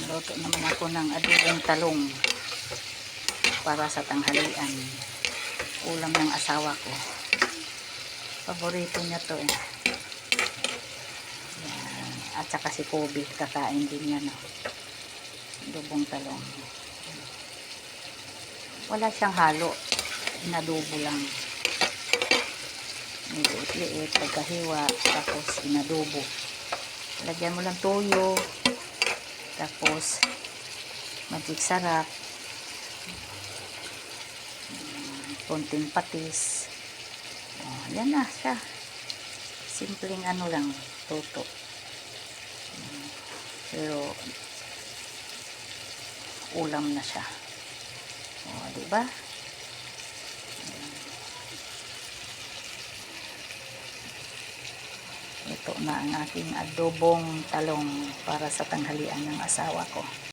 Luto naman ako ng adobong talong para sa tanghalian. Ulam ng asawa ko. Paborito niya to eh. Yan. At saka si Kobe, kakain din yan. Adobong talong. Wala siyang halo. Inadobo lang. Liit-liit, pagkahiwa, tapos inadobo. Lagyan mo lang toyo, tapos magic sarap, konting patis. Yan na siya. Simpleng ano lang, toto. Pero ulam na siya. Diba? Ito na ang aking adobong talong para sa tanghalian ng asawa ko.